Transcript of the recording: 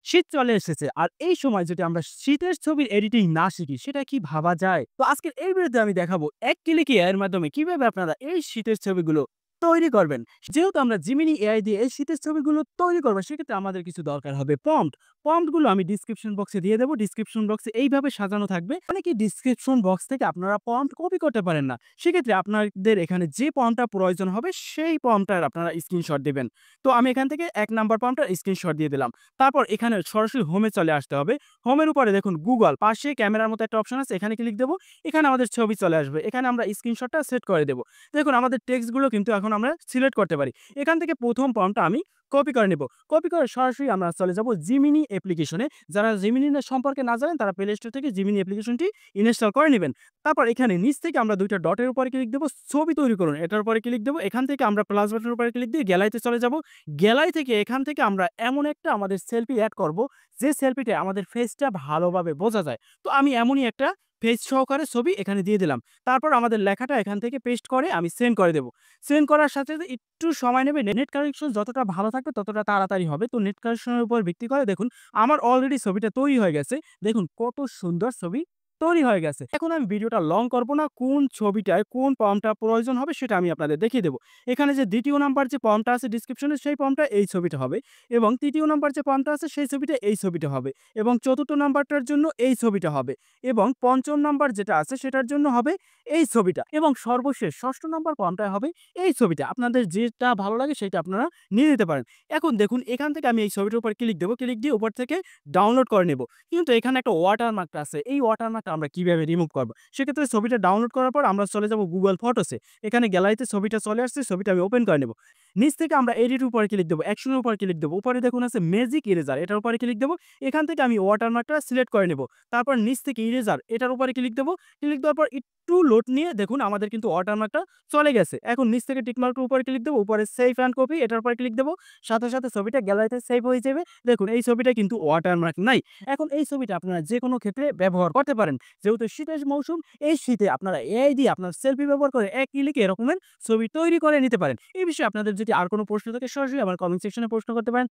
শীত চলে এসেছে। আর এই সময় যদি আমরা শীতের ছবির এডিটিং না শিখি সেটা কি ভাবা যায়? তো আজকের এই ভিডিওতে আমি দেখাবো এক ক্লিকে এআই এর মাধ্যমে কিভাবে আপনারা এই শীতের ছবিগুলো তৈরি করবেন। যেহেতু আমরা Gemini এআই দিয়ে এই শীতের ছবিগুলো তৈরি করব সেক্ষেত্রে আমাদের কিছু দরকার হবে প্রম্পট। প্রম্পট গুলো আমি ডেসক্রিপশন বক্সে দিয়ে দেব। ডেসক্রিপশন বক্সে এইভাবে সাজানো থাকবে। অনেকেই ডেসক্রিপশন বক্স থেকে আপনারা প্রম্পট কপি করতে পারেন না। সেক্ষেত্রে আপনাদের এখানে যে প্রম্পটটা প্রয়োজন হবে সেই প্রম্পটটার আপনারা স্ক্রিনশট দিবেন। তো আমি এখান থেকে ১ নাম্বার প্রম্পটটার স্ক্রিনশট দিয়ে দিলাম। তারপর এখানে সরাসরি হোমে চলে আসতে হবে। হোমের উপরে দেখুন গুগল পাশে ক্যামেরার মতো একটা অপশন আছে, এখানে ক্লিক দেব। এখানে আমাদের ছবি চলে আসবে। এখানে আমরা স্ক্রিনশটটা সেট করে দেব। দেখুন আমাদের টেক্সট গুলো কিন্তু এখন আমরা সিলেক্ট করতে পারি। এখান থেকে ১ম প্রম্পটটা আমি কপি করে নেব। কপি করে সরাসরি আমরা চলে যাব Gemini অ্যাপ্লিকেশনে। যারা Gemini সম্পর্কে না জানেন তারা প্লে স্টোর থেকে Gemini অ্যাপ্লিকেশনটি ইনস্টল করে নিবেন। তারপর এখানে নিচ থেকে আমরা ২ টা ডটের উপরে ক্লিক দেব, ছবি তৈরি করুন এটার উপরে ক্লিক দেব। এখান থেকে আমরা প্লাস বাটনের উপরে ক্লিক দিয়ে গ্যালারিতে চলে যাব। গ্যালারি থেকে এখান থেকে আমরা এমন একটা আমাদের সেলফি এড করব, যে সেলফিতে আমাদের ফেসটা ভালোভাবে বোঝা যায়। তো আমি এমনই একটা ফেস সহকারে ছবি এখানে দিয়ে দিলাম। তারপর আমাদের লেখাটা এখান থেকে পেস্ট করে আমি সেন্ড করে দেব। সেন্ড করার সাথে, সাথে একটু সময় নেবে। নেট কানেকশন যতটা ভালো থাকবে ততটা তাড়াতাড়ি হবে। তো নেট কানেকশনের উপর ভিত্তি করে দেখুন আমার অলরেডি ছবিটা তৈরি হয়ে গেছে। দেখুন কত সুন্দর ছবি তৈরি হয়ে গেছে। এখন আমি ভিডিওটা লং করব না। কোন ছবিটায় কোন প্রম্পটটা প্রয়োজন হবে সেটা আমি আপনাদের দেখিয়ে দেব। এখানে যে ২য় নাম্বার যে প্রম্পটটা আছে ডেসক্রিপশনে সেই প্রম্পটটা এই ছবিটা হবে এবং ৩য় নাম্বার যে প্রম্পটটা আছে সেই ছবিটা এই ছবিটা হবে এবং ৪র্থ নাম্বারটার জন্য এই ছবিটা হবে এবং ৫ম নাম্বার যেটা আছে সেটার জন্য হবে এই ছবিটা এবং সর্বশেষ ৬ষ্ঠ নাম্বার প্রম্পটটা হবে এই ছবিটা। আপনাদের যেটা ভালো লাগে সেটা আপনারা নিয়ে নিতে পারেন। এখন দেখুন এখান থেকে আমি এই ছবিটার উপর ক্লিক দেব। ক্লিক দিয়ে উপর থেকে ডাউনলোড করে নেব। কিন্তু এখানে একটা ওয়াটারমার্ক আছে। এই ওয়াটারমার্কটা আমরা কিভাবে রিমুভ করব? সেক্ষেত্রে ছবিটা ডাউনলোড করার পর আমরা চলে যাব গুগল ফটোসে। এখানে গ্যালারিতে ছবিটা চলে আসছে। ছবিটা আমি ওপেন করে নেব। নিচ থেকে আমরা এডিট উপরে ক্লিক দেব। অ্যাকশনের উপর ক্লিক দেব। উপরে দেখুন আছে ম্যাজিক ইরেজার, এটার উপরে ক্লিক দেব। এখান থেকে আমি ওয়াটারমার্কটা সিলেক্ট করে নেব। তারপর নিচ থেকে ইরেজার এটার উপরে ক্লিক দেব। ক্লিক দেওয়ার পর একটু লোড নিয়ে দেখুন আমাদের কিন্তু ওয়াটারমার্কটা চলে গেছে। এখন নিচ থেকে টিক মার্কের উপরে ক্লিক দেব। উপরে সেভ অ্যান্ড কপি এটার উপরে ক্লিক দেব। সাথে, সাথে ছবিটা গ্যালারিতে সেভ হয়ে যাবে। দেখুন এই ছবিটা কিন্তু ওয়াটারমার্ক নাই। এখন এই ছবিটা আপনারা যেকোনো ক্ষেত্রে ব্যবহার করতে পারেন। যেহেতু শীতের মৌসুম, এই শীতে আপনারা এআই দিয়ে আপনার সেলফি ব্যবহার করে এক ক্লিকে এরকমের ছবি তৈরি করে নিতে পারেন। এই বিষয়ে আপনাদের যদি আর কোনো প্রশ্ন থাকে সরাসরি আমার কমেন্ট সেকশনে প্রশ্ন করতে পারেন।